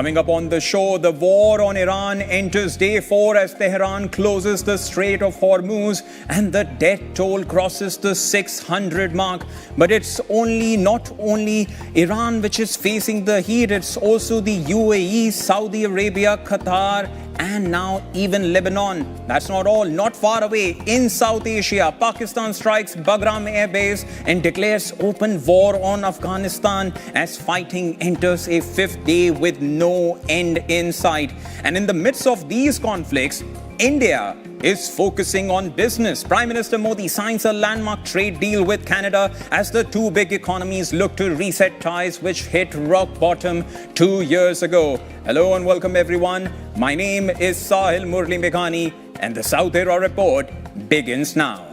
Coming up on the show, the war on Iran enters day 4 as Tehran closes the Strait of Hormuz and the death toll crosses the 600 mark. But it's not only Iran which is facing the heat, it's also the UAE, Saudi Arabia, Qatar, and now even Lebanon. That's not all. Not far away in South Asia, Pakistan strikes Bagram Air Base and declares open war on Afghanistan as fighting enters a 5th day with no end in sight. And in the midst of these conflicts, India is focusing on business. Prime Minister Modi signs a landmark trade deal with Canada as the two big economies look to reset ties which hit rock bottom 2 years ago. Hello and welcome everyone. My name is Saahil Murli Menghani and the South Era Report begins now.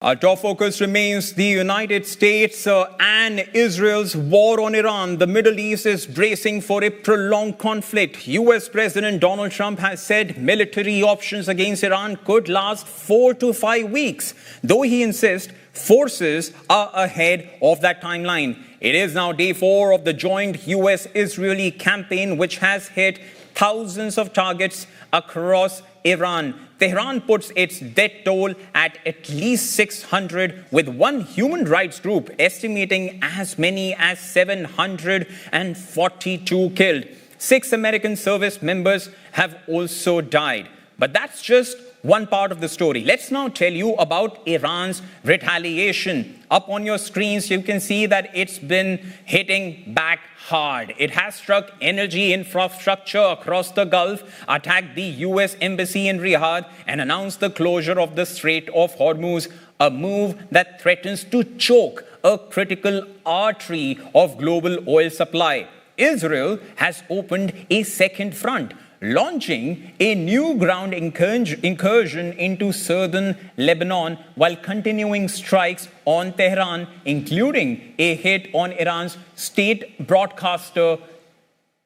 Our top focus remains the United States and Israel's war on Iran. The Middle East is bracing for a prolonged conflict. US President Donald Trump has said military options against Iran could last 4 to 5 weeks, though he insists forces are ahead of that timeline. It is now day 4 of the joint US-Israeli campaign, which has hit thousands of targets across Iran. Tehran puts its death toll at least 600, with one human rights group estimating as many as 742 killed. 6 American service members have also died. But that's just one part of the story. Let's now tell you about Iran's retaliation. Up on your screens, you can see that it's been hitting back hard. It has struck energy infrastructure across the Gulf, attacked the US embassy in Riyadh, and announced the closure of the Strait of Hormuz, a move that threatens to choke a critical artery of global oil supply. Israel has opened a second front, launching a new ground incursion into southern Lebanon while continuing strikes on Tehran, including a hit on Iran's state broadcaster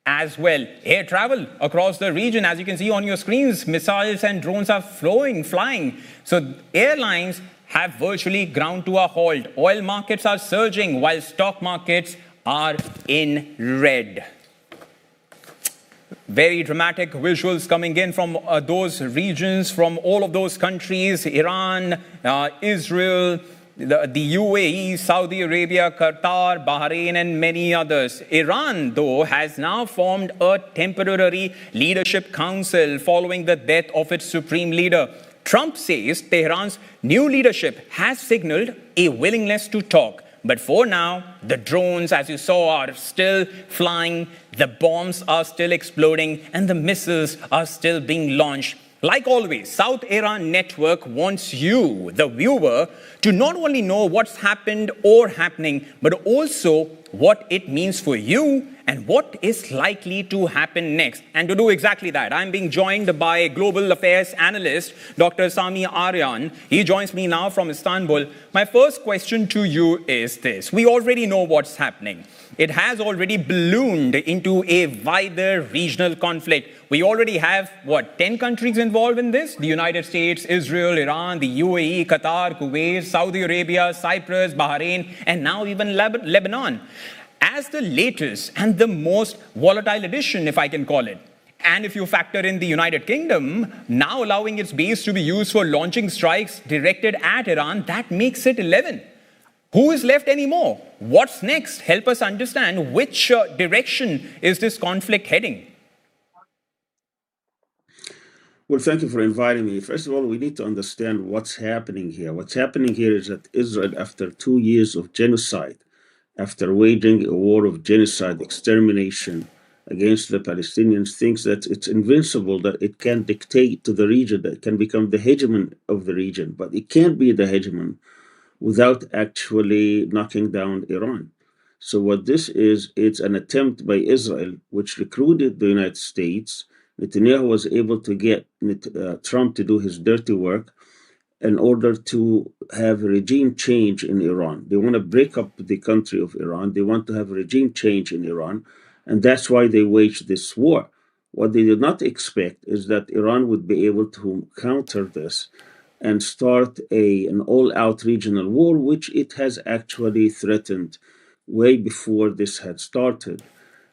as well. Air travel across the region, as you can see on your screens, missiles and drones are flying. So airlines have virtually ground to a halt. Oil markets are surging while stock markets are in red. Very dramatic visuals coming in from those regions, from all of those countries, Iran, Israel, the UAE, Saudi Arabia, Qatar, Bahrain, and many others. Iran, though, has now formed a temporary leadership council following the death of its supreme leader. Trump says Tehran's new leadership has signaled a willingness to talk. But for now, the drones, as you saw, are still flying, the bombs are still exploding, and the missiles are still being launched. Like always, South Iran Network wants you, the viewer, to not only know what's happened or happening, but also what it means for you and what is likely to happen next. And to do exactly that, I'm being joined by global affairs analyst, Dr. Sami Aryan. He joins me now from Istanbul. My first question to you is this. We already know what's happening. It has already ballooned into a wider regional conflict. We already have, 10 countries involved in this? The United States, Israel, Iran, the UAE, Qatar, Kuwait, Saudi Arabia, Cyprus, Bahrain, and now even Lebanon. As the latest and the most volatile addition, if I can call it, and if you factor in the United Kingdom, now allowing its base to be used for launching strikes directed at Iran, that makes it 11. Who is left anymore? What's next? Help us understand which direction is this conflict heading. Well, thank you for inviting me. First of all, we need to understand what's happening here. What's happening here is that Israel, after 2 years of genocide, after waging a war of genocide, extermination against the Palestinians, thinks that it's invincible, that it can dictate to the region, that it can become the hegemon of the region. But it can't be the hegemon without actually knocking down Iran. So what this is, it's an attempt by Israel, which recruited the United States. Netanyahu was able to get Trump to do his dirty work, in order to have a regime change in Iran. They want to break up the country of Iran. They want to have a regime change in Iran. And that's why they waged this war. What they did not expect is that Iran would be able to counter this and start an all-out regional war, which it has actually threatened way before this had started.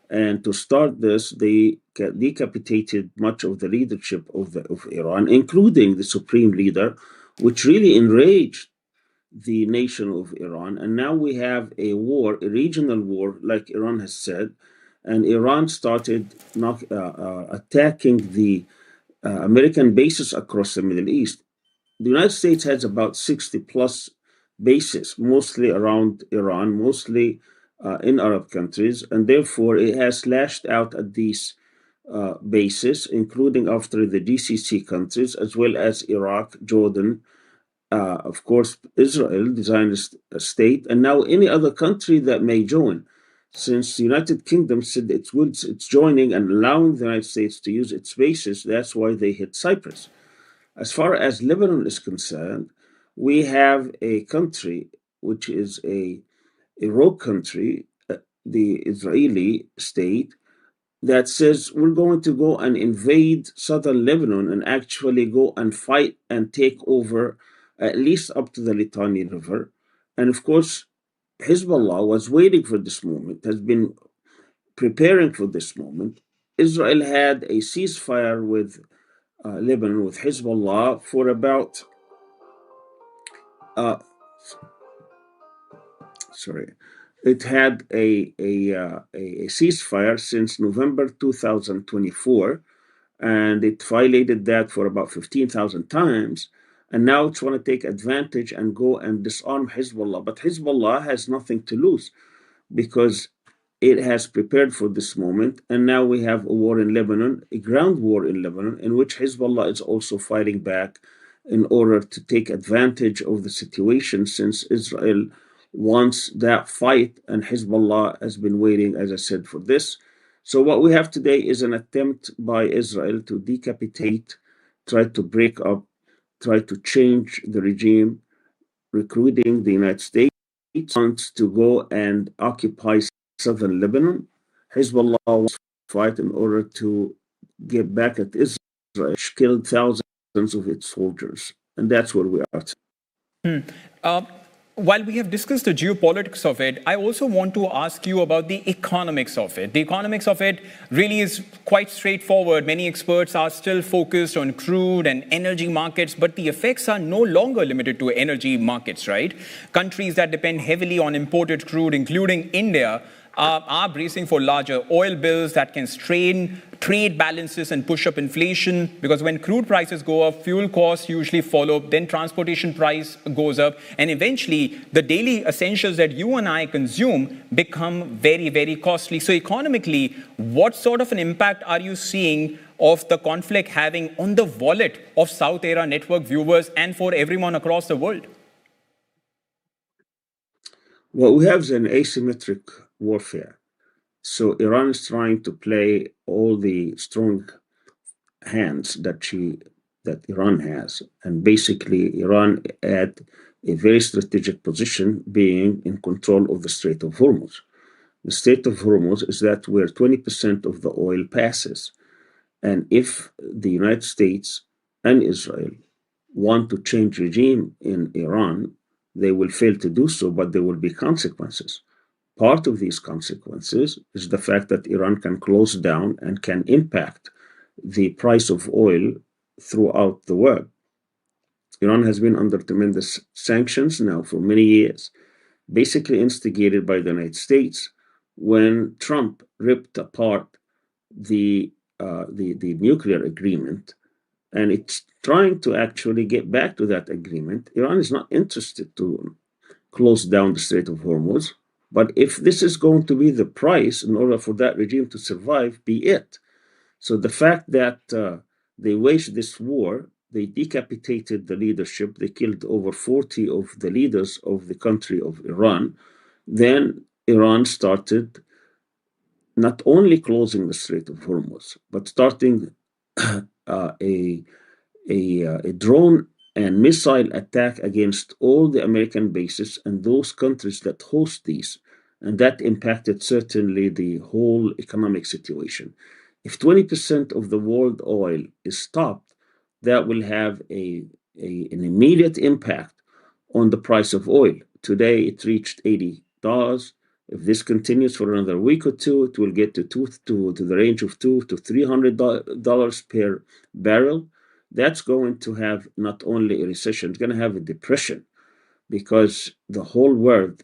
And to start this, they decapitated much of the leadership of Iran, including the supreme leader, which really enraged the nation of Iran. And now we have a war, a regional war, like Iran has said. And Iran started attacking the American bases across the Middle East. The United States has about 60 plus bases, mostly around Iran, mostly in Arab countries, and therefore it has lashed out at these bases, including after the GCC countries, as well as Iraq, Jordan, of course, Israel, designed a state, and now any other country that may join. Since the United Kingdom said it's joining and allowing the United States to use its bases, that's why they hit Cyprus. As far as Lebanon is concerned, we have a country which is a rogue country, the Israeli state, that says we're going to go and invade southern Lebanon and actually go and fight and take over at least up to the Litani River. And of course, Hezbollah was waiting for this moment, has been preparing for this moment. Israel had a ceasefire with Lebanon, with Hezbollah, for about uh, sorry, it had a ceasefire since November 2024, and it violated that for about 15,000 times. And now it's want to take advantage and go and disarm Hezbollah. But Hezbollah has nothing to lose because it has prepared for this moment. And now we have a war in Lebanon, a ground war in Lebanon, in which Hezbollah is also fighting back in order to take advantage of the situation, since Israel wants that fight and Hezbollah has been waiting, as I said, for this. So what we have today is an attempt by Israel to decapitate, try to break up, try to change the regime, recruiting the United States, wants to go and occupy southern Lebanon. Hezbollah wants to fight in order to get back at Israel, which killed thousands of its soldiers. And that's where we are. Uh, while we have discussed the geopolitics of it, I also want to ask you about the economics of it. The economics of it really is quite straightforward. Many experts are still focused on crude and energy markets, but the effects are no longer limited to energy markets, right? Countries that depend heavily on imported crude, including India, are bracing for larger oil bills that can strain trade balances and push up inflation, because when crude prices go up, fuel costs usually follow, then transportation price goes up, and eventually the daily essentials that you and I consume become very, very costly. So economically, what sort of an impact are you seeing of the conflict having on the wallet of South Era Network viewers and for everyone across the world? What we have is an asymmetric warfare. So Iran is trying to play all the strong hands that Iran has, and basically Iran at a very strategic position, being in control of the Strait of Hormuz. The Strait of Hormuz is that where 20% of the oil passes, and if the United States and Israel want to change regime in Iran, they will fail to do so, but there will be consequences. Part of these consequences is the fact that Iran can close down and can impact the price of oil throughout the world. Iran has been under tremendous sanctions now for many years, basically instigated by the United States when Trump ripped apart the nuclear agreement, and it's trying to actually get back to that agreement. Iran is not interested to close down the Strait of Hormuz. But if this is going to be the price in order for that regime to survive, be it. So the fact that they waged this war, they decapitated the leadership, they killed over 40 of the leaders of the country of Iran. Then Iran started not only closing the Strait of Hormuz, but starting a drone and missile attack against all the American bases and those countries that host these. And that impacted certainly the whole economic situation. If 20% of the world oil is stopped, that will have an immediate impact on the price of oil. Today it reached $80. If this continues for another week or two, it will get to the range of $200 to $300 per barrel. That's going to have not only a recession, it's going to have a depression because the whole world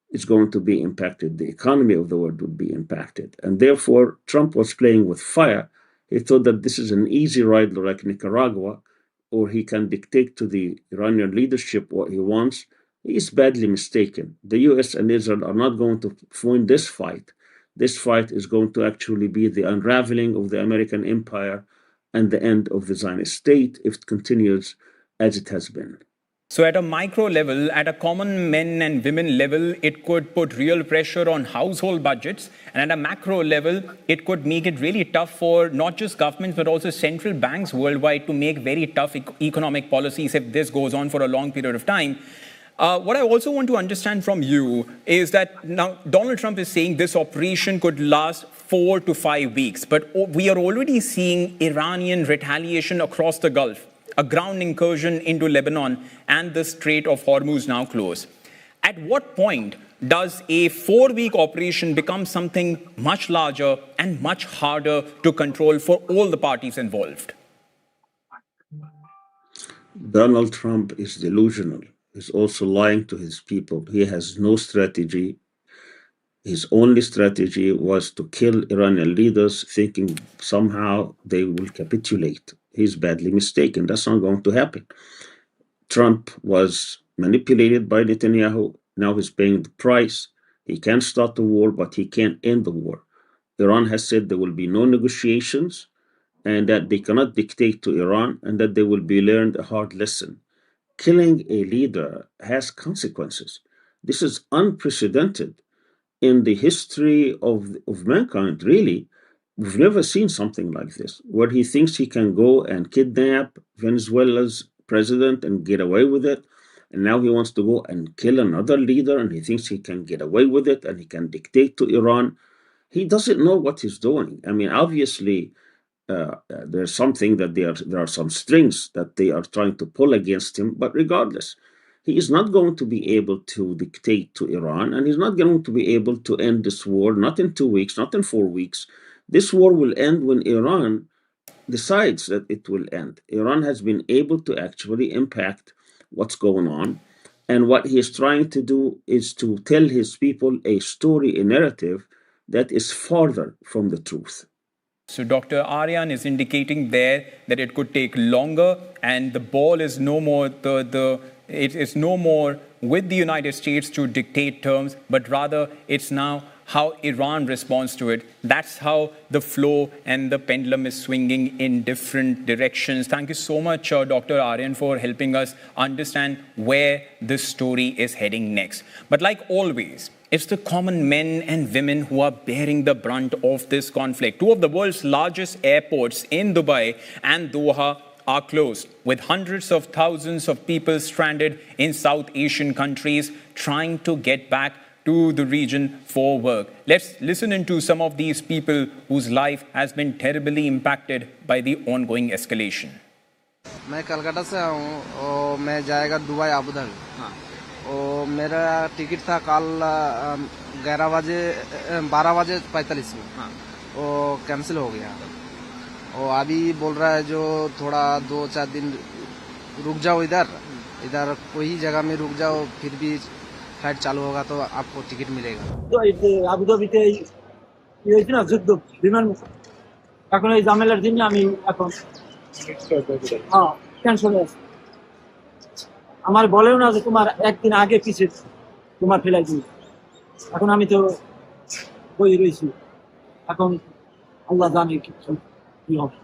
is going to be impacted. The economy of the world would be impacted. And therefore, Trump was playing with fire. He thought that this is an easy ride like Nicaragua, or he can dictate to the Iranian leadership what he wants. He is badly mistaken. The US and Israel are not going to win this fight. This fight is going to actually be the unraveling of the American empire and the end of the Zionist state if it continues as it has been. So at a micro level, at a common men and women level, it could put real pressure on household budgets. And at a macro level, it could make it really tough for not just governments, but also central banks worldwide to make very tough economic policies if this goes on for a long period of time. What I also want to understand from you is that now Donald Trump is saying this operation could last 4 to 5 weeks, but we are already seeing Iranian retaliation across the Gulf, a ground incursion into Lebanon, and the Strait of Hormuz now closed. At what point does a 4-week operation become something much larger and much harder to control for all the parties involved? Donald Trump is delusional. He's also lying to his people. He has no strategy. His only strategy was to kill Iranian leaders, thinking somehow they will capitulate. He's badly mistaken. That's not going to happen. Trump was manipulated by Netanyahu. Now he's paying the price. He can start the war, but he can't end the war. Iran has said there will be no negotiations and that they cannot dictate to Iran and that they will be learned a hard lesson. Killing a leader has consequences. This is unprecedented in the history of mankind, really. We've never seen something like this, where he thinks he can go and kidnap Venezuela's president and get away with it. And now he wants to go and kill another leader, and he thinks he can get away with it, and he can dictate to Iran. He doesn't know what he's doing. I mean, obviously, there's something that there are some strings that they are trying to pull against him, but regardless, he is not going to be able to dictate to Iran, and he's not going to be able to end this war, not in 2 weeks, not in 4 weeks. This war will end when Iran decides that it will end. Iran has been able to actually impact what's going on, and what he is trying to do is to tell his people a story, a narrative that is farther from the truth. So Dr. Aryan is indicating there that it could take longer, and the ball is no more it is no more with the United States to dictate terms, but rather it's now how Iran responds to it. That's how the flow and the pendulum is swinging in different directions. Thank you so much, Dr. Aryan, for helping us understand where this story is heading next. But like always, it's the common men and women who are bearing the brunt of this conflict. Two of the world's largest airports in Dubai and Doha are closed, with hundreds of thousands of people stranded in South Asian countries trying to get back to the region for work. Let's listen into some of these people whose life has been terribly impacted by the ongoing escalation. मैं कलकत्ता से हूँ और मैं जाएगा Dubai Abu Dhabi और मेरा ticket था कल 12:45 में और कैंसिल हो गया और अभी बोल रहा है जो थोड़ा 2-4 दिन रुक जाओ इधर कोई जगह में रुक जाओ फिर भी फ्लाइट चालू होगा तो आपको टिकट मिलेगा তো আবু ধাবিতে এই হয়েছে না যুদ্ধ বিমান এখন এই ঝামেলার জন্য আমি এখন ক্যান্সেল হয়েছে আমার বলেও না যে তোমার একদিন আগে পিছে তোমার ফ্লাইট দিই এখন আমি তো বই রইছি এখন আল্লাহ জানে কি হবে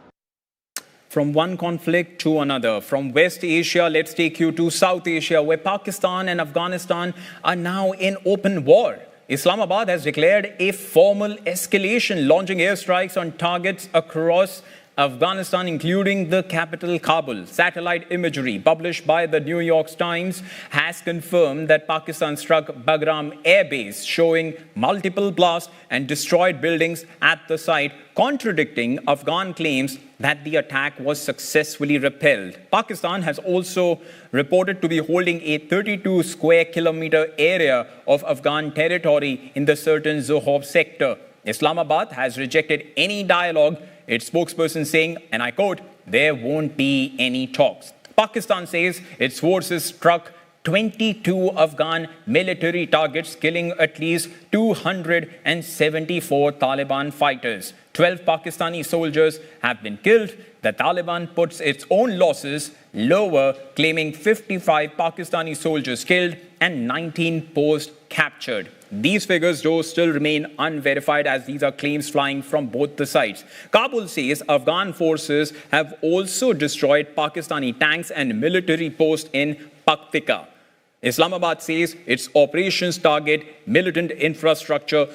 From one conflict to another, from West Asia, let's take you to South Asia, where Pakistan and Afghanistan are now in open war. Islamabad has declared a formal escalation, launching airstrikes on targets across Afghanistan, including the capital Kabul. Satellite imagery published by the New York Times has confirmed that Pakistan struck Bagram Air Base, showing multiple blasts and destroyed buildings at the site, contradicting Afghan claims that the attack was successfully repelled. Pakistan has also reported to be holding a 32 square kilometer area of Afghan territory in the certain Zohob sector. Islamabad has rejected any dialogue, its spokesperson saying, and I quote, "There won't be any talks." Pakistan says its forces struck 22 Afghan military targets, killing at least 274 Taliban fighters. 12 Pakistani soldiers have been killed. The Taliban puts its own losses lower, claiming 55 Pakistani soldiers killed and 19 post-captured. These figures, though, still remain unverified, as these are claims flying from both the sides. Kabul says Afghan forces have also destroyed Pakistani tanks and military posts in Paktika. Islamabad says its operations target militant infrastructure,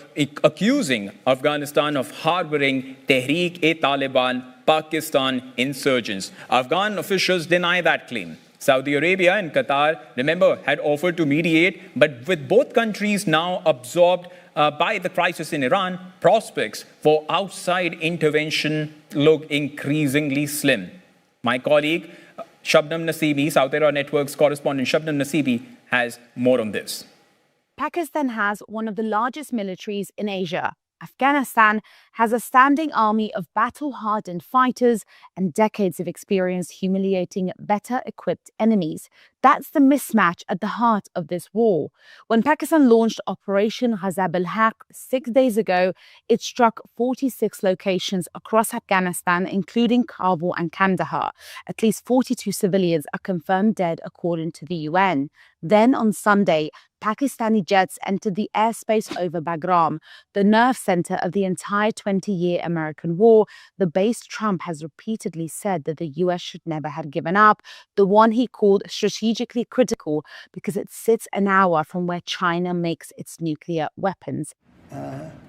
accusing Afghanistan of harboring Tehreek-e-Taliban Pakistan insurgents. Afghan officials deny that claim. Saudi Arabia and Qatar, remember, had offered to mediate, but with both countries now absorbed by the crisis in Iran, prospects for outside intervention look increasingly slim. My colleague, Shabnam Nasibi, South Era Network's correspondent Shabnam Nasibi, has more on this. Pakistan has one of the largest militaries in Asia. Afghanistan has a standing army of battle-hardened fighters and decades of experience humiliating better-equipped enemies. That's the mismatch at the heart of this war. When Pakistan launched Operation Ghazab al-Haq 6 days ago, it struck 46 locations across Afghanistan, including Kabul and Kandahar. At least 42 civilians are confirmed dead, according to the UN. Then on Sunday, Pakistani jets entered the airspace over Bagram, the nerve center of the entire 20-year American war, the base Trump has repeatedly said that the US should never have given up, the one he called strategically critical because it sits an hour from where China makes its nuclear weapons.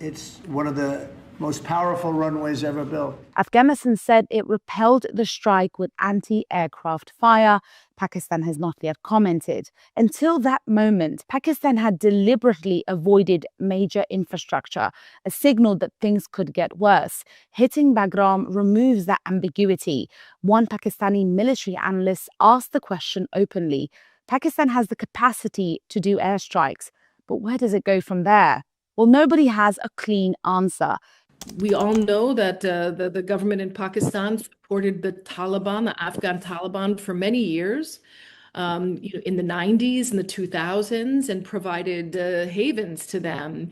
It's one of the most powerful runways ever built. Afghanistan said it repelled the strike with anti-aircraft fire. Pakistan has not yet commented. Until that moment, Pakistan had deliberately avoided major infrastructure, a signal that things could get worse. Hitting Bagram removes that ambiguity. One Pakistani military analyst asked the question openly. Pakistan has the capacity to do airstrikes, but where does it go from there? Well, nobody has a clean answer. We all know that the government in Pakistan supported the Taliban, the Afghan Taliban, for many years, in the 90s and the 2000s, and provided havens to them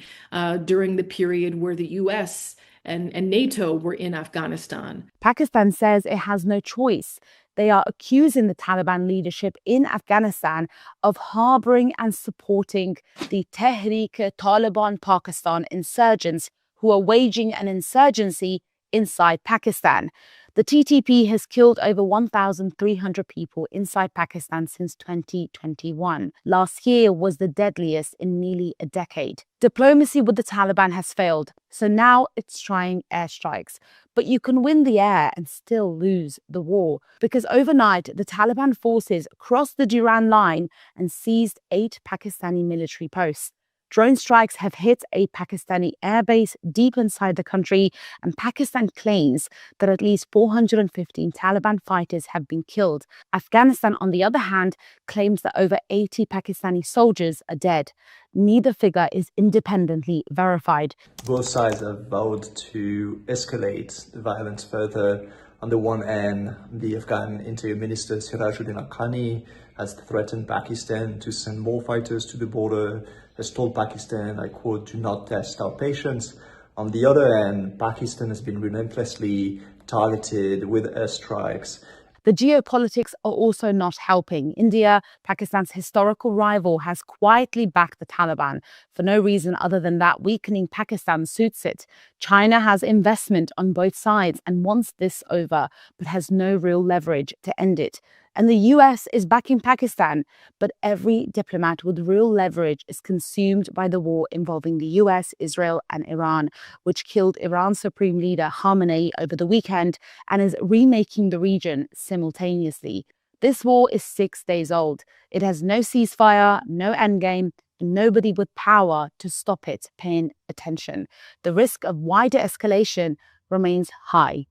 during the period where the US and NATO were in Afghanistan. Pakistan says it has no choice. They are accusing the Taliban leadership in Afghanistan of harboring and supporting the Tehreek-e-Taliban Pakistan insurgents who are waging an insurgency inside Pakistan. The TTP has killed over 1,300 people inside Pakistan since 2021. Last year was the deadliest in nearly a decade. Diplomacy with the Taliban has failed, so now it's trying airstrikes. But you can win the air and still lose the war, because overnight the Taliban forces crossed the Durand line and seized 8 Pakistani military posts. Drone strikes have hit a Pakistani airbase deep inside the country, and Pakistan claims that at least 415 Taliban fighters have been killed. Afghanistan, on the other hand, claims that over 80 Pakistani soldiers are dead. Neither figure is independently verified. Both sides have vowed to escalate the violence further. On the one hand, the Afghan Interior Minister Sirajuddin Haqqani has threatened Pakistan to send more fighters to the border, has told Pakistan, I quote, "do not test our patience." On the other hand, Pakistan has been relentlessly targeted with airstrikes. The geopolitics are also not helping. India, Pakistan's historical rival, has quietly backed the Taliban for no reason other than that weakening Pakistan suits it. China has investment on both sides and wants this over, but has no real leverage to end it. And the US is backing Pakistan, but every diplomat with real leverage is consumed by the war involving the US, Israel, and Iran, which killed Iran's Supreme Leader Khamenei over the weekend and is remaking the region simultaneously. This war is 6 days old. It has no ceasefire, no endgame, and nobody with power to stop it paying attention. The risk of wider escalation remains high.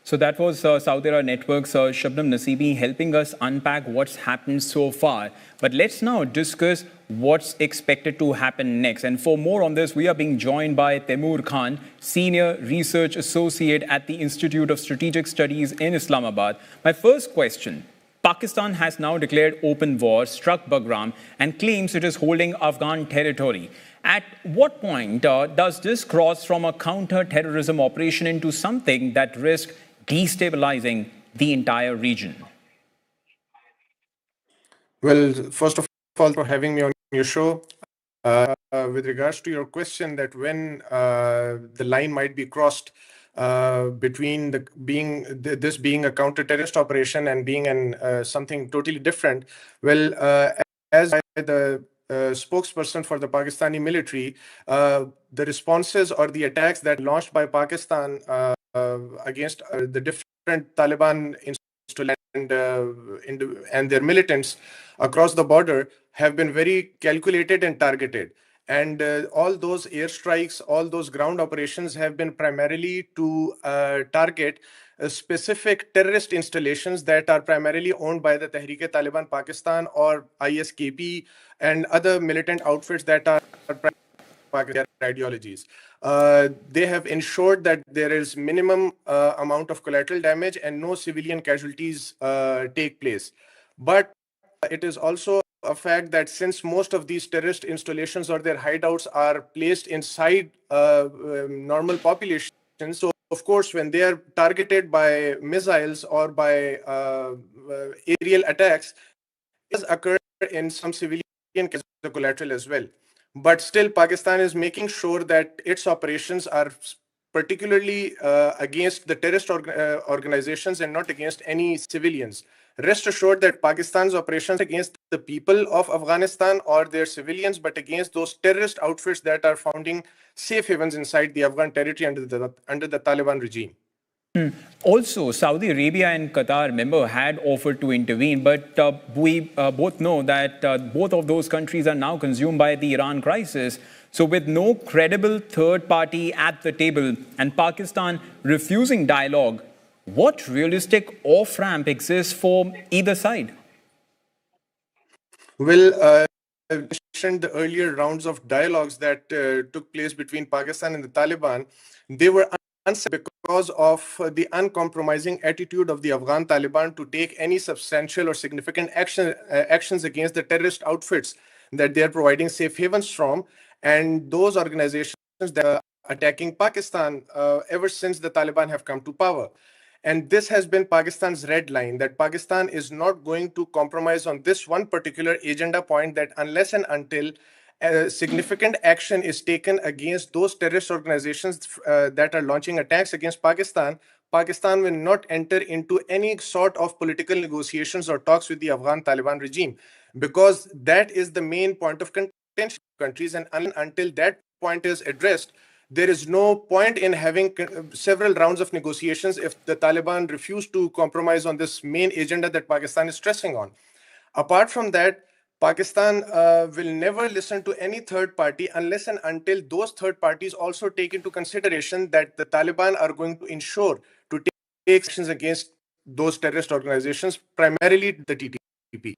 So that was Saudi Arabia Network's Shabnam Nasibi helping us unpack what's happened so far. But let's now discuss what's expected to happen next. And for more on this, we are being joined by Taimur Khan, Senior Research Associate at the Institute of Strategic Studies in Islamabad. My first question: Pakistan has now declared open war, struck Bagram, and claims it is holding Afghan territory. At what point does this cross from a counter-terrorism operation into something that risks destabilizing the entire region? Well, first of all, for having me on your show. With regards to your question that when the line might be crossed between this being a counter-terrorist operation and being something totally different, well, as the spokesperson for the Pakistani military, the responses or the attacks that launched by Pakistan against the different Taliban and their militants across the border have been very calculated and targeted. And all those airstrikes, all those ground operations have been primarily to target specific terrorist installations that are primarily owned by the Tehrik-e-Taliban Pakistan or ISKP and other militant outfits that are Pakistan ideologies. They have ensured that there is minimum amount of collateral damage and no civilian casualties take place. But it is also a fact that since most of these terrorist installations or their hideouts are placed inside normal populations, so of course when they are targeted by missiles or by aerial attacks, it does occur in some civilian collateral as well. But still, Pakistan is making sure that its operations are particularly against the terrorist organizations and not against any civilians. Rest assured that Pakistan's operations against the people of Afghanistan or their civilians, but against those terrorist outfits that are founding safe havens inside the Afghan territory under the Taliban regime. Also, Saudi Arabia and Qatar, remember, had offered to intervene, but we both know that both of those countries are now consumed by the Iran crisis. So with no credible third party at the table and Pakistan refusing dialogue, what realistic off-ramp exists for either side? Well, I mentioned the earlier rounds of dialogues that took place between Pakistan and the Taliban. They were because of the uncompromising attitude of the Afghan Taliban to take any substantial or significant actions against the terrorist outfits that they are providing safe havens from, and those organizations that are attacking Pakistan ever since the Taliban have come to power. And this has been Pakistan's red line, that Pakistan is not going to compromise on this one particular agenda point, that unless and until significant action is taken against those terrorist organizations that are launching attacks against Pakistan, Pakistan will not enter into any sort of political negotiations or talks with the Afghan Taliban regime, because that is the main point of contention countries. And until that point is addressed, there is no point in having several rounds of negotiations if the Taliban refuse to compromise on this main agenda that Pakistan is stressing on. Apart from that, Pakistan will never listen to any third party unless and until those third parties also take into consideration that the Taliban are going to ensure to take actions against those terrorist organizations, primarily the TTP.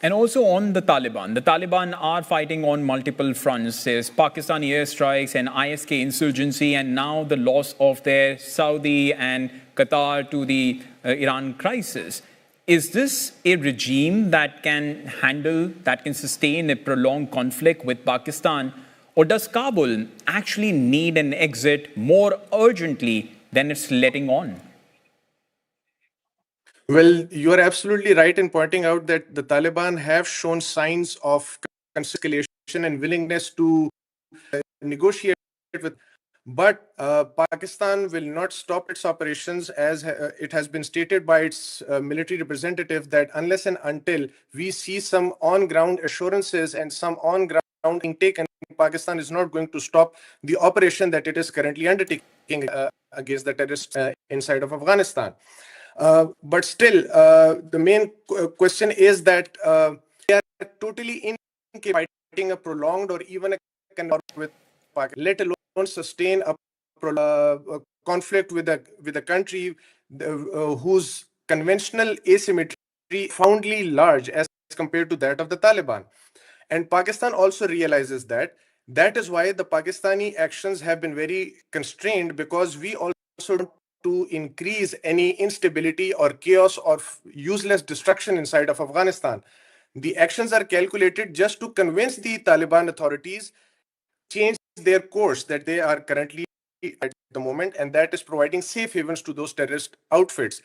And also on the Taliban are fighting on multiple fronts. There's Pakistani airstrikes and ISK insurgency, and now the loss of their Saudi and Qatar to the Iran crisis. Is this a regime that can sustain a prolonged conflict with Pakistan? Or does Kabul actually need an exit more urgently than it's letting on? Well, you are absolutely right in pointing out that the Taliban have shown signs of escalation and willingness to negotiate with. But Pakistan will not stop its operations, as it has been stated by its military representative that unless and until we see some on-ground assurances and some on-ground being taken, Pakistan is not going to stop the operation that it is currently undertaking against the terrorists inside of Afghanistan. But still, the main question is that they are totally incapable of fighting a prolonged or even a with Pakistan, let alone sustain a conflict with a country whose conventional asymmetry is profoundly large as compared to that of the Taliban. And Pakistan also realizes that. That is why the Pakistani actions have been very constrained, because we also don't to increase any instability or chaos or useless destruction inside of Afghanistan. The actions are calculated just to convince the Taliban authorities change their course that they are currently at the moment, and that is providing safe havens to those terrorist outfits.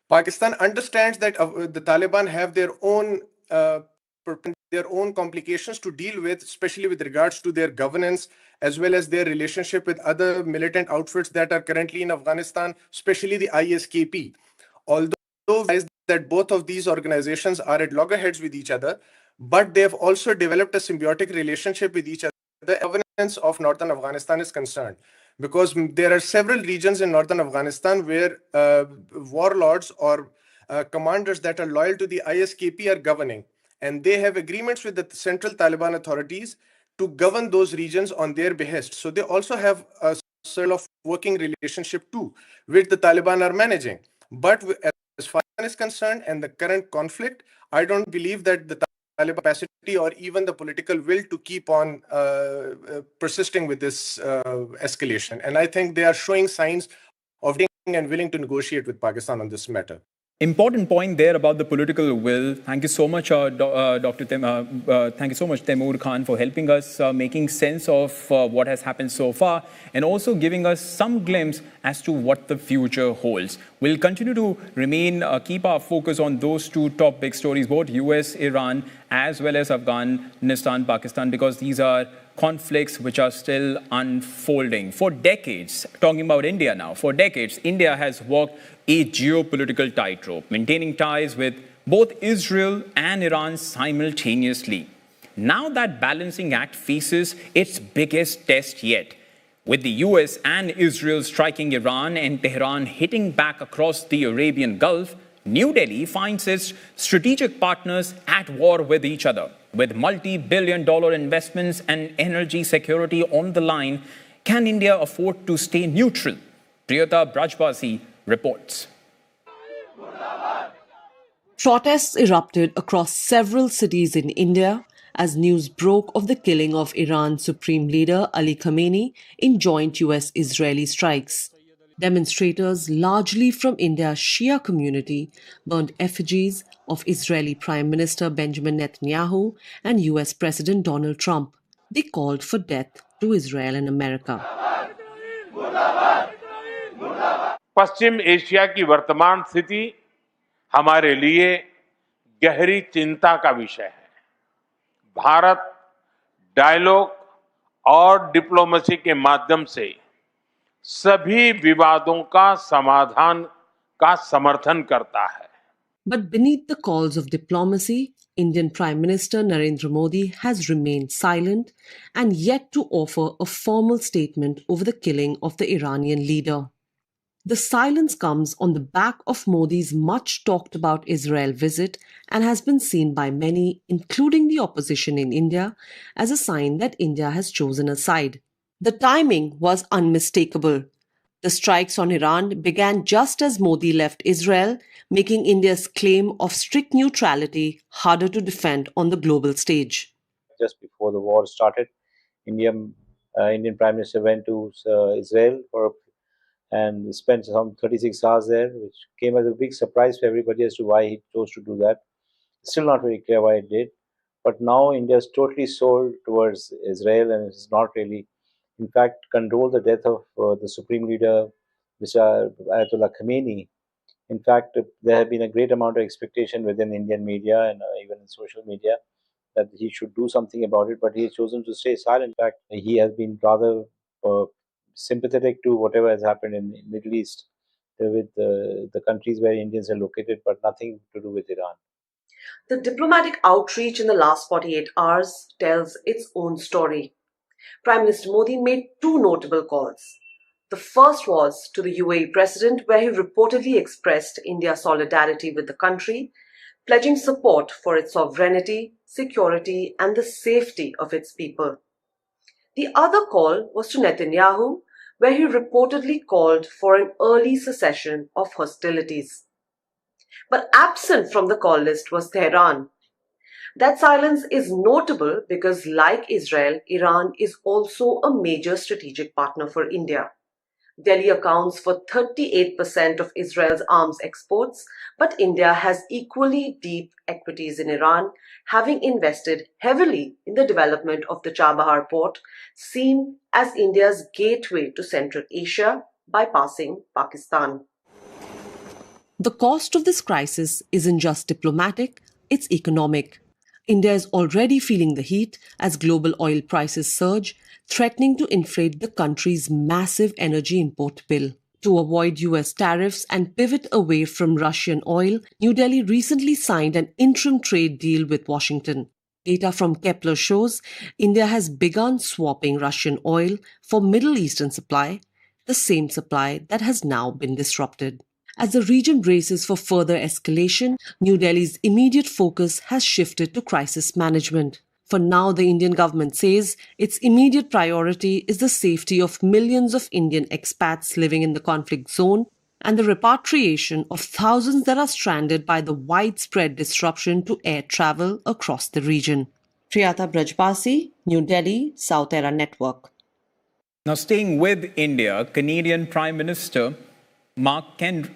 Pakistan understands that the Taliban have their own complications to deal with, especially with regards to their governance, as well as their relationship with other militant outfits that are currently in Afghanistan, especially the ISKP. Although that both of these organizations are at loggerheads with each other, but they have also developed a symbiotic relationship with each other. The governance of northern Afghanistan is concerned, because there are several regions in northern Afghanistan where warlords or commanders that are loyal to the ISKP are governing, and they have agreements with the central Taliban authorities to govern those regions on their behest. So they also have a sort of working relationship too, which the Taliban are managing. But as far as is concerned and the current conflict, I don't believe that the Taliban capacity or even the political will to keep on persisting with this escalation. And I think they are showing signs of being and willing to negotiate with Pakistan on this matter. Important point there about the political will. Thank you so much, Dr. Thank you so much, Taimur Khan, for helping us making sense of what has happened so far, and also giving us some glimpse as to what the future holds. We'll continue to keep our focus on those two top big stories, both US, Iran, as well as Afghanistan, Pakistan, because these are conflicts which are still unfolding. For decades, talking about India now, for decades, India has walked a geopolitical tightrope, maintaining ties with both Israel and Iran simultaneously. Now that balancing act faces its biggest test yet, with the US and Israel striking Iran and Tehran hitting back across the Arabian Gulf. New Delhi finds its strategic partners at war with each other. With multi-billion-dollar investments and energy security on the line, can India afford to stay neutral? Priyata Brajbasi reports. Protests erupted across several cities in India as news broke of the killing of Iran's Supreme Leader Ali Khamenei in joint US-Israeli strikes. Demonstrators, largely from India's Shia community, burned effigies of Israeli Prime Minister Benjamin Netanyahu and US President Donald Trump. They called for death to Israel and America. Paschim Asia की वर्तमान स्थिति हमारे लिए गहरी चिंता का विषय है। भारत डायलॉग और डिप्लोमेसी के माध्यम से सभी विवादों का समाधान का समर्थन करता है। But beneath the calls of diplomacy, Indian Prime Minister Narendra Modi has remained silent and yet to offer a formal statement over the killing of the Iranian leader. The silence comes on the back of Modi's much talked about Israel visit and has been seen by many, including the opposition in India, as a sign that India has chosen a side. The timing was unmistakable. The strikes on Iran began just as Modi left Israel, making India's claim of strict neutrality harder to defend on the global stage. Just before the war started, Indian Prime Minister went to Israel and spent some 36 hours there, which came as a big surprise for everybody as to why he chose to do that. Still not very clear why he did. But now India is totally sold towards Israel and is not really, in fact, condoled the death of the Supreme Leader, Mr. Ayatollah Khamenei. In fact, there have been a great amount of expectation within Indian media and even in social media that he should do something about it, but he has chosen to stay silent. In fact, he has been rather sympathetic to whatever has happened in the Middle East with the countries where Indians are located, but nothing to do with Iran. The diplomatic outreach in the last 48 hours tells its own story. Prime Minister Modi made two notable calls. The first was to the UAE president, where he reportedly expressed India's solidarity with the country, pledging support for its sovereignty, security, and the safety of its people. The other call was to Netanyahu, where he reportedly called for an early cessation of hostilities. But absent from the call list was Tehran. That silence is notable because, like Israel, Iran is also a major strategic partner for India. Delhi accounts for 38% of Israel's arms exports, but India has equally deep equities in Iran, having invested heavily in the development of the Chabahar port, seen as India's gateway to Central Asia, bypassing Pakistan. The cost of this crisis isn't just diplomatic, it's economic. India is already feeling the heat as global oil prices surge, threatening to inflate the country's massive energy import bill. To avoid US tariffs and pivot away from Russian oil, New Delhi recently signed an interim trade deal with Washington. Data from Kepler shows India has begun swapping Russian oil for Middle Eastern supply, the same supply that has now been disrupted. As the region braces for further escalation, New Delhi's immediate focus has shifted to crisis management. For now, the Indian government says its immediate priority is the safety of millions of Indian expats living in the conflict zone and the repatriation of thousands that are stranded by the widespread disruption to air travel across the region. Priyata Brajbasi, New Delhi, South Era Network. Now, staying with India, Canadian Prime Minister Mark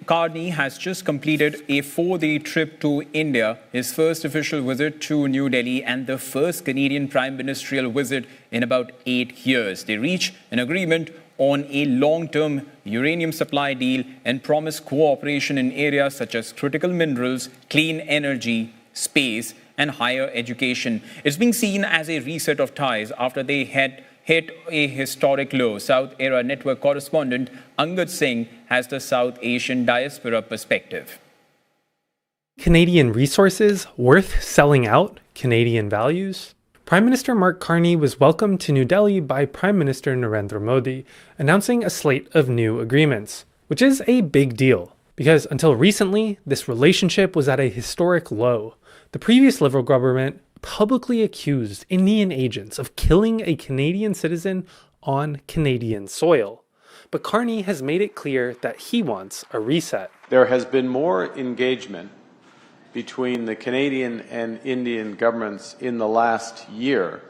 Carney has just completed a 4-day trip to India, his first official visit to New Delhi and the first Canadian prime ministerial visit in about 8 years. They reached an agreement on a long-term uranium supply deal and promised cooperation in areas such as critical minerals, clean energy, space, and higher education. It's being seen as a reset of ties after they had hit a historic low. South Era Network correspondent Angad Singh has the South Asian diaspora perspective. Canadian resources worth selling out Canadian values? Prime Minister Mark Carney was welcomed to New Delhi by Prime Minister Narendra Modi, announcing a slate of new agreements, which is a big deal, because until recently, this relationship was at a historic low. The previous Liberal government publicly accused Indian agents of killing a Canadian citizen on Canadian soil. But Carney has made it clear that he wants a reset. There has been more engagement between the Canadian and Indian governments in the last year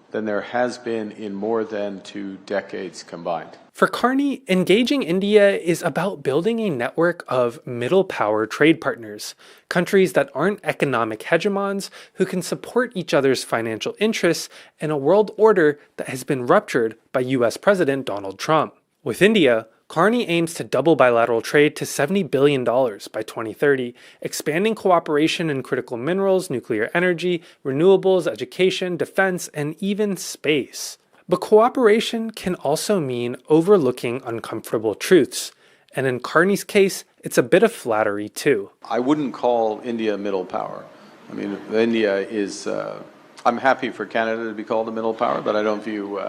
than there has been in more than 2 decades combined. For Carney, engaging India is about building a network of middle power trade partners, countries that aren't economic hegemons who can support each other's financial interests in a world order that has been ruptured by US President Donald Trump. With India, Carney aims to double bilateral trade to $70 billion by 2030, expanding cooperation in critical minerals, nuclear energy, renewables, education, defense, and even space. But cooperation can also mean overlooking uncomfortable truths. And in Carney's case, it's a bit of flattery too. I wouldn't call India a middle power. I mean, India is, I'm happy for Canada to be called a middle power, but I don't view,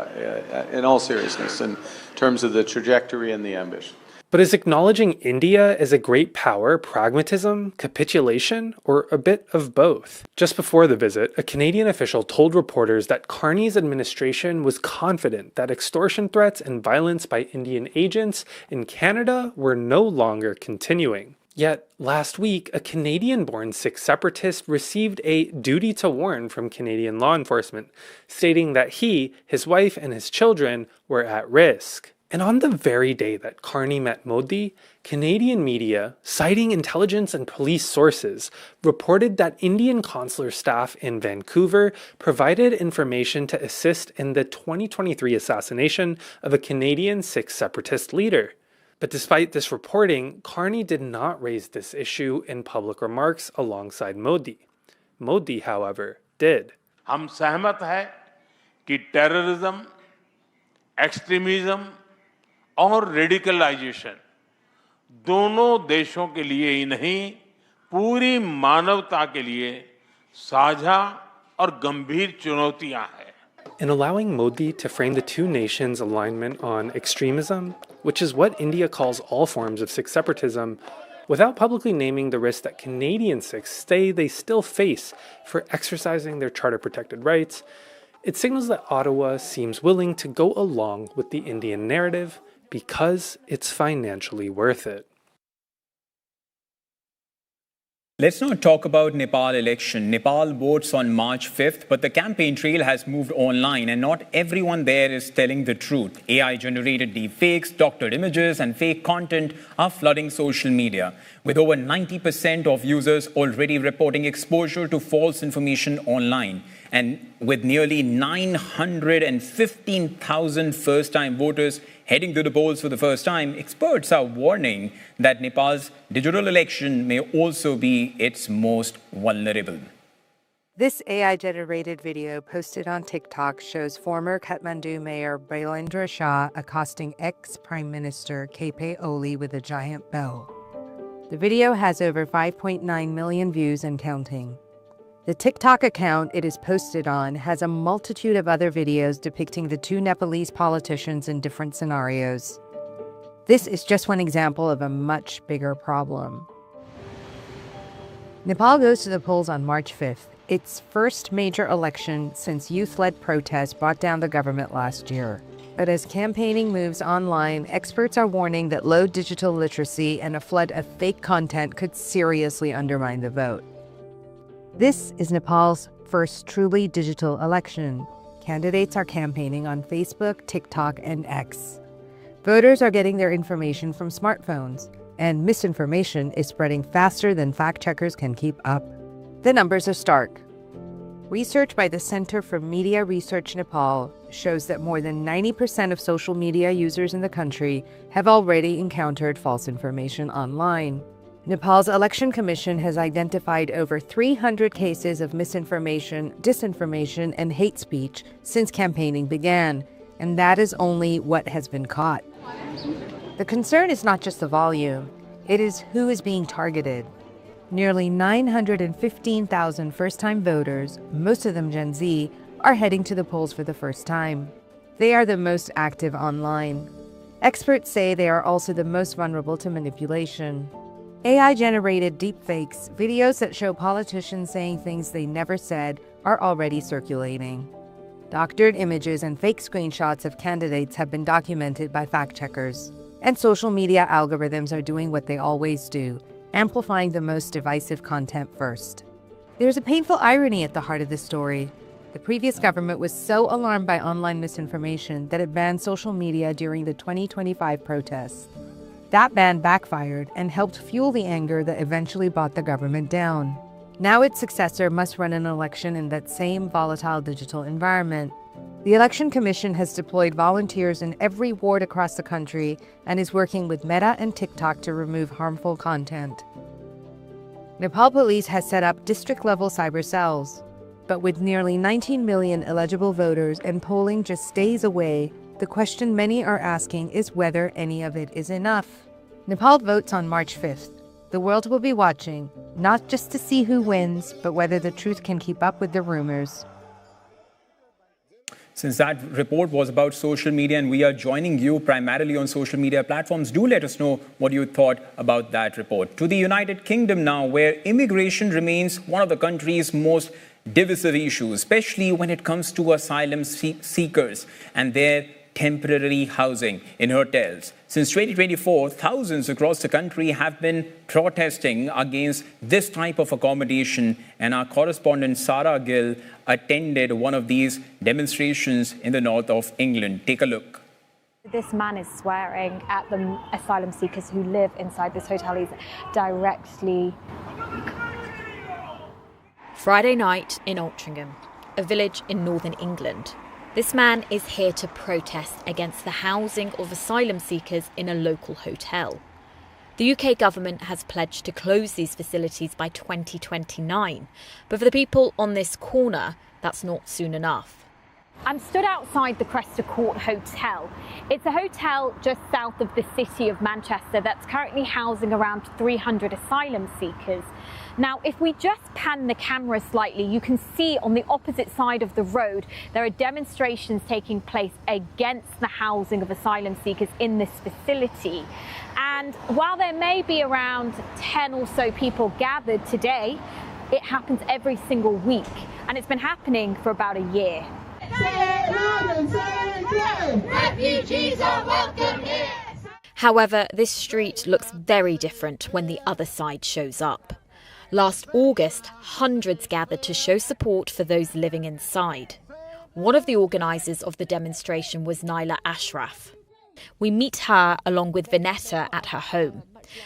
in all seriousness, in terms of the trajectory and the ambition. But is acknowledging India as a great power pragmatism, capitulation, or a bit of both? Just before the visit, a Canadian official told reporters that Carney's administration was confident that extortion threats and violence by Indian agents in Canada were no longer continuing. Yet, last week, a Canadian-born Sikh separatist received a duty to warn from Canadian law enforcement, stating that he, his wife, and his children were at risk. And on the very day that Carney met Modi, Canadian media, citing intelligence and police sources, reported that Indian consular staff in Vancouver provided information to assist in the 2023 assassination of a Canadian Sikh separatist leader. But despite this reporting, Carney did not raise this issue in public remarks alongside Modi. Modi, however, did. हम सहमत हैं कि terrorism, extremism और radicalisation दोनों देशों के लिए ही नहीं, पूरी मानवता के लिए साझा और गंभीर चुनौतियां हैं. In allowing Modi to frame the two nations' alignment on extremism, which is what India calls all forms of Sikh separatism, without publicly naming the risk that Canadian Sikhs say they still face for exercising their charter-protected rights, it signals that Ottawa seems willing to go along with the Indian narrative because it's financially worth it. Let's now talk about Nepal election. Nepal votes on March 5th, but the campaign trail has moved online and not everyone there is telling the truth. AI-generated deepfakes, doctored images and fake content are flooding social media, with over 90% of users already reporting exposure to false information online. And with nearly 915,000 first-time voters heading to the polls for the first time, experts are warning that Nepal's digital election may also be its most vulnerable. This AI-generated video posted on TikTok shows former Kathmandu Mayor Bailendra Shah accosting ex-Prime Minister KP Oli with a giant bell. The video has over 5.9 million views and counting. The TikTok account it is posted on has a multitude of other videos depicting the two Nepalese politicians in different scenarios. This is just one example of a much bigger problem. Nepal goes to the polls on March 5th, its first major election since youth-led protests brought down the government last year. But as campaigning moves online, experts are warning that low digital literacy and a flood of fake content could seriously undermine the vote. This is Nepal's first truly digital election. Candidates are campaigning on Facebook, TikTok, and X. Voters are getting their information from smartphones, and misinformation is spreading faster than fact-checkers can keep up. The numbers are stark. Research by the Center for Media Research Nepal shows that more than 90% of social media users in the country have already encountered false information online. Nepal's Election Commission has identified over 300 cases of misinformation, disinformation, and hate speech since campaigning began, and that is only what has been caught. The concern is not just the volume, it is who is being targeted. Nearly 915,000 first-time voters, most of them Gen Z, are heading to the polls for the first time. They are the most active online. Experts say they are also the most vulnerable to manipulation. AI-generated deepfakes, videos that show politicians saying things they never said, are already circulating. Doctored images and fake screenshots of candidates have been documented by fact-checkers. And social media algorithms are doing what they always do, amplifying the most divisive content first. There's a painful irony at the heart of this story. The previous government was so alarmed by online misinformation that it banned social media during the 2025 protests. That ban backfired and helped fuel the anger that eventually brought the government down. Now its successor must run an election in that same volatile digital environment. The Election Commission has deployed volunteers in every ward across the country and is working with Meta and TikTok to remove harmful content. Nepal Police has set up district-level cyber cells. But with nearly 19 million eligible voters and polling just days away, the question many are asking is whether any of it is enough. Nepal votes on March 5th. The world will be watching, not just to see who wins, but whether the truth can keep up with the rumors. Since that report was about social media and we are joining you primarily on social media platforms, do let us know what you thought about that report. To the United Kingdom now, where immigration remains one of the country's most divisive issues, especially when it comes to asylum seekers and their temporary housing in hotels. Since 2024, thousands across the country have been protesting against this type of accommodation, and our correspondent Sarah Gill attended one of these demonstrations in the north of England. Take a look. This man is swearing at the asylum seekers who live inside this hotel. He's directly... Friday night in Altrincham, a village in northern England. This man is here to protest against the housing of asylum seekers in a local hotel. The UK government has pledged to close these facilities by 2029, but for the people on this corner, that's not soon enough. I'm stood outside the Cresta Court Hotel. It's a hotel just south of the city of Manchester that's currently housing around 300 asylum seekers. Now, if we just pan the camera slightly, you can see on the opposite side of the road, there are demonstrations taking place against the housing of asylum seekers in this facility. And while there may be around 10 or so people gathered today, it happens every single week, and it's been happening for about a year. Refugees are welcome here. However, this street looks very different when the other side shows up. Last August, hundreds gathered to show support for those living inside. One of the organisers of the demonstration was Naila Ashraf. We meet her along with Vinetta at her home.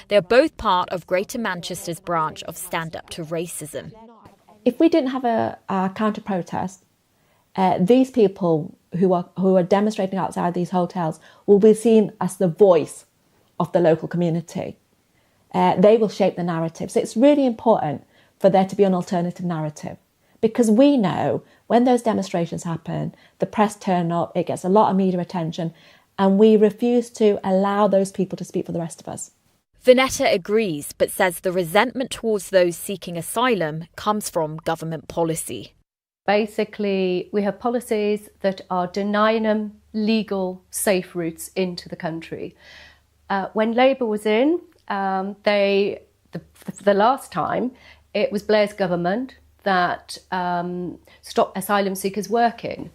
They're both part of Greater Manchester's branch of Stand Up to Racism. If we didn't have a counter-protest, these people who are demonstrating outside these hotels will be seen as the voice of the local community. They will shape the narrative. So it's really important for there to be an alternative narrative, because we know when those demonstrations happen, the press turn up, it gets a lot of media attention, and we refuse to allow those people to speak for the rest of us. Vinetta agrees, but says the resentment towards those seeking asylum comes from government policy. Basically, we have policies that are denying them legal, safe routes into the country. When Labour was in, the last time, it was Blair's government that stopped asylum seekers working.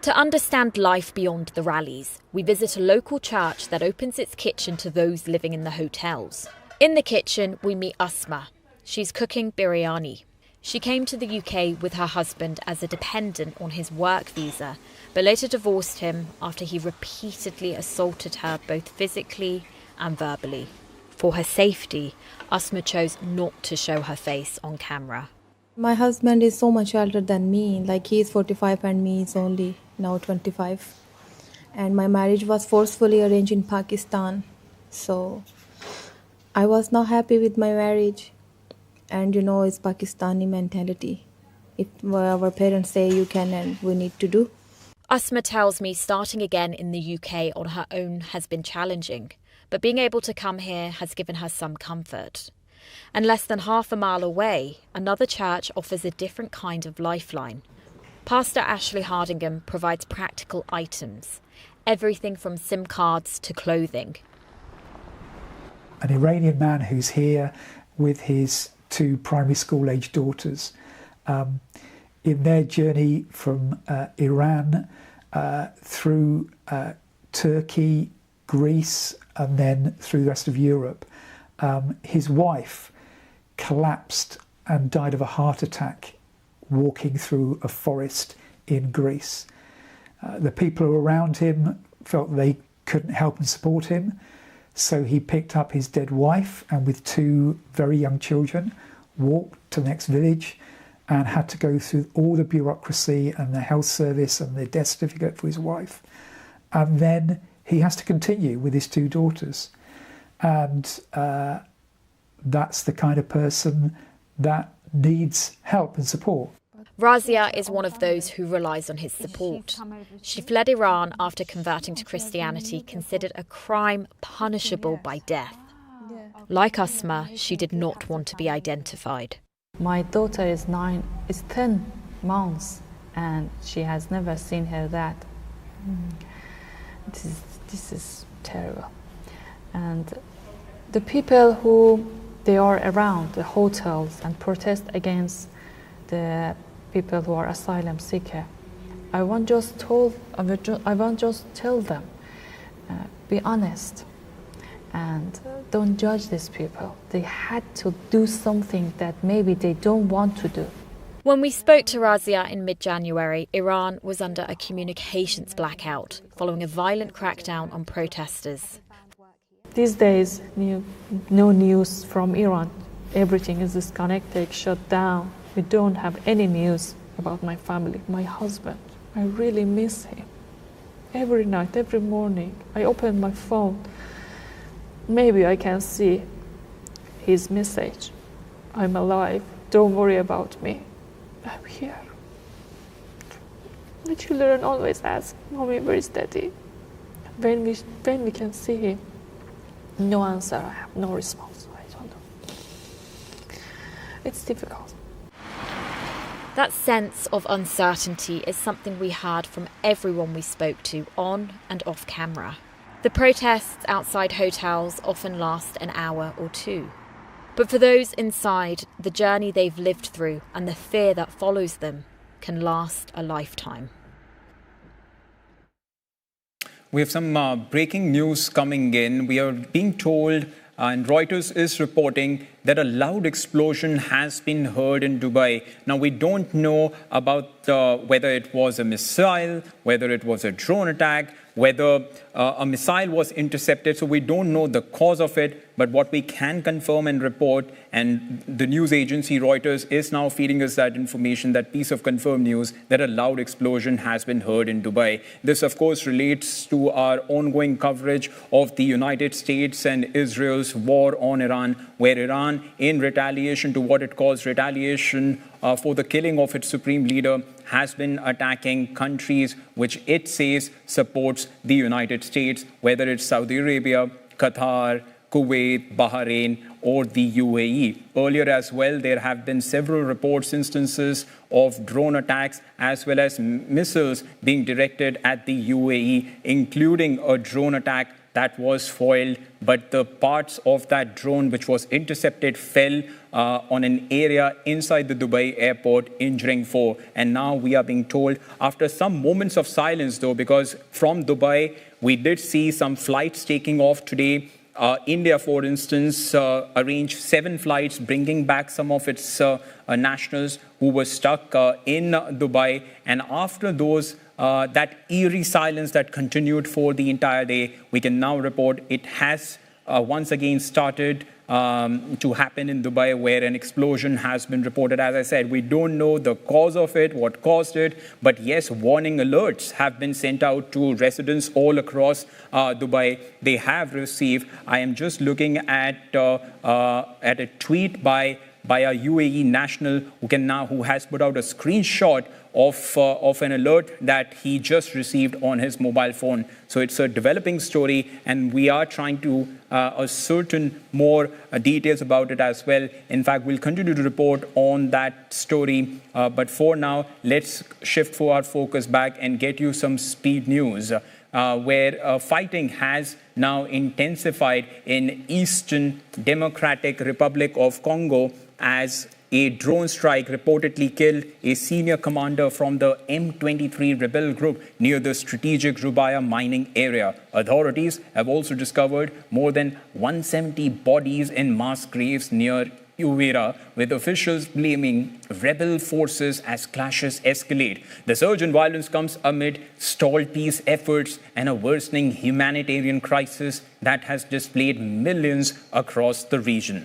To understand life beyond the rallies, we visit a local church that opens its kitchen to those living in the hotels. In the kitchen, we meet Asma. She's cooking biryani. She came to the UK with her husband as a dependent on his work visa, but later divorced him after he repeatedly assaulted her both physically and verbally. For her safety, Asma chose not to show her face on camera. My husband is so much older than me, like he is 45 and me is only now 25. And my marriage was forcefully arranged in Pakistan. So I was not happy with my marriage. And you know, it's Pakistani mentality. If our parents say you can, and we need to do. Asma tells me starting again in the UK on her own has been challenging, but being able to come here has given her some comfort. And less than half a mile away, another church offers a different kind of lifeline. Pastor Ashley Hardingham provides practical items, everything from SIM cards to clothing. An Iranian man who's here with his 2 primary school-aged daughters in their journey from Iran through Turkey, Greece, and then through the rest of Europe. His wife collapsed and died of a heart attack walking through a forest in Greece. The people around him felt they couldn't help and support him, so he picked up his dead wife and with 2 very young children walked to the next village and had to go through all the bureaucracy and the health service and the death certificate for his wife. And then he has to continue with his 2 daughters. And that's the kind of person that needs help and support. Razia is one of those who relies on his support. She fled Iran after converting to Christianity, considered a crime punishable by death. Like Asma, she did not want to be identified. My daughter is 10 months, and she has never seen her dad. This is terrible. And the people who they are around the hotels and protest against the people who are asylum seeker, I want just tell them, be honest and don't judge these people. They had to do something that maybe they don't want to do. When we spoke to Razia in mid-January, Iran was under a communications blackout following a violent crackdown on protesters. These days, no news from Iran. Everything is disconnected, shut down. We don't have any news about my family, my husband. I really miss him. Every night, every morning, I open my phone. Maybe I can see his message. I'm alive. Don't worry about me. I'm here. The children always ask, "Mommy, where is Daddy? When we can see him?" No answer. I have no response. I don't know. It's difficult. That sense of uncertainty is something we heard from everyone we spoke to on and off camera. The protests outside hotels often last an hour or two. But for those inside, the journey they've lived through and the fear that follows them can last a lifetime. We have some breaking news coming in. We are being told, and Reuters is reporting, that a loud explosion has been heard in Dubai. Now, we don't know about whether it was a missile, whether it was a drone attack, whether a missile was intercepted. So we don't know the cause of it. But what we can confirm and report, and the news agency Reuters is now feeding us that information, that piece of confirmed news, that a loud explosion has been heard in Dubai. This, of course, relates to our ongoing coverage of the United States and Israel's war on Iran, where Iran, in retaliation to what it calls retaliation for the killing of its supreme leader, has been attacking countries which it says supports the United States, whether it's Saudi Arabia, Qatar, Kuwait, Bahrain, or the UAE. Earlier as well, there have been several reports, instances of drone attacks as well as missiles being directed at the UAE, including a drone attack that was foiled, but the parts of that drone which was intercepted fell on an area inside the Dubai airport, injuring 4. And now we are being told, after some moments of silence though, because from Dubai we did see some flights taking off today. India, for instance, arranged 7 flights bringing back some of its nationals who were stuck in Dubai. And after those, that eerie silence that continued for the entire day, we can now report it has once again started to happen in Dubai, where an explosion has been reported. As I said, we don't know the cause of it, what caused it, but yes, warning alerts have been sent out to residents all across Dubai. They have received. I am just looking at a tweet by a UAE national who has put out a screenshot of an alert that he just received on his mobile phone. So it's a developing story, and we are trying to ascertain more details about it as well. In fact, we'll continue to report on that story. But for now, let's shift our focus back and get you some speed news, where fighting has now intensified in Eastern Democratic Republic of Congo, as a drone strike reportedly killed a senior commander from the M23 rebel group near the strategic Rubaya mining area. Authorities have also discovered more than 170 bodies in mass graves near Uvira, with officials blaming rebel forces as clashes escalate. The surge in violence comes amid stalled peace efforts and a worsening humanitarian crisis that has displaced millions across the region.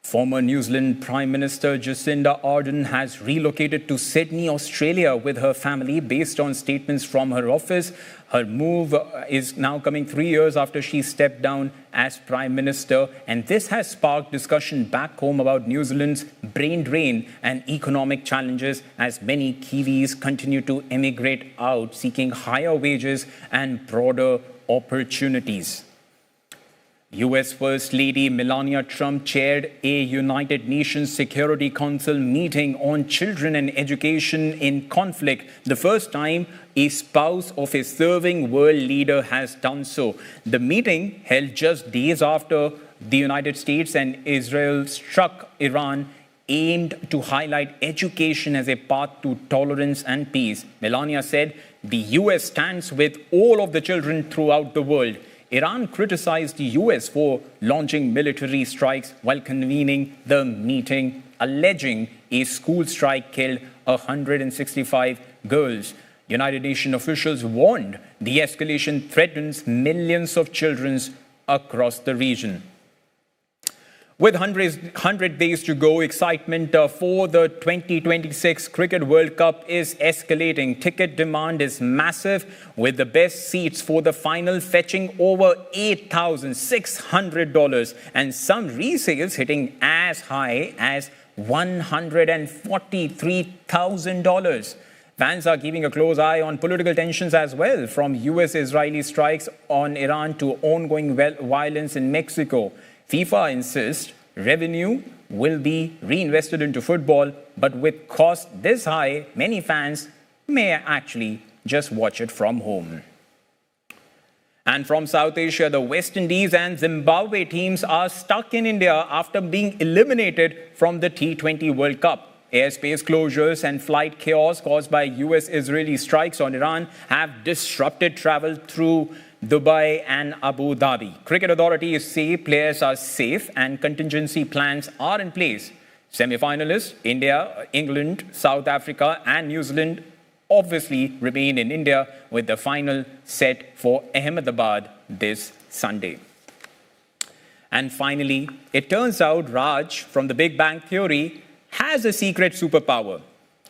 Former New Zealand Prime Minister Jacinda Ardern has relocated to Sydney, Australia with her family based on statements from her office. Her move is now coming 3 years after she stepped down as Prime Minister, and this has sparked discussion back home about New Zealand's brain drain and economic challenges as many Kiwis continue to emigrate out, seeking higher wages and broader opportunities. U.S. First Lady Melania Trump chaired a United Nations Security Council meeting on children and education in conflict, the first time a spouse of a serving world leader has done so. The meeting, held just days after the United States and Israel struck Iran, aimed to highlight education as a path to tolerance and peace. Melania said the U.S. stands with all of the children throughout the world. Iran criticized the U.S. for launching military strikes while convening the meeting, alleging a school strike killed 165 girls. United Nations officials warned the escalation threatens millions of children across the region. With 100 days to go, excitement for the 2026 Cricket World Cup is escalating. Ticket demand is massive, with the best seats for the final fetching over $8,600 and some resales hitting as high as $143,000. Fans are keeping a close eye on political tensions as well, from US-Israeli strikes on Iran to ongoing violence in Mexico. FIFA insists revenue will be reinvested into football, but with costs this high, many fans may actually just watch it from home. And from South Asia, the West Indies and Zimbabwe teams are stuck in India after being eliminated from the T20 World Cup. Airspace closures and flight chaos caused by US-Israeli strikes on Iran have disrupted travel through Dubai and Abu Dhabi. Cricket authorities say players are safe and contingency plans are in place. Semi-finalists India, England, South Africa and New Zealand obviously remain in India, with the final set for Ahmedabad this Sunday. And finally, it turns out Raj from the Big Bang Theory has a secret superpower.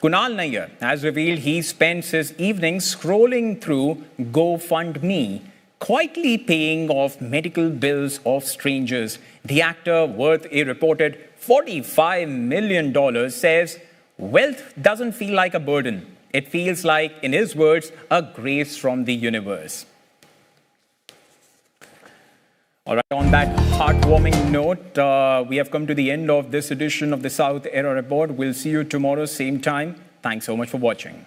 Kunal Nayyar has revealed he spends his evenings scrolling through GoFundMe, quietly paying off medical bills of strangers. The actor, worth a reported $45 million, says wealth doesn't feel like a burden. It feels like, in his words, a grace from the universe. All right, on that heartwarming note, we have come to the end of this edition of the South Era Report. We'll see you tomorrow, same time. Thanks so much for watching.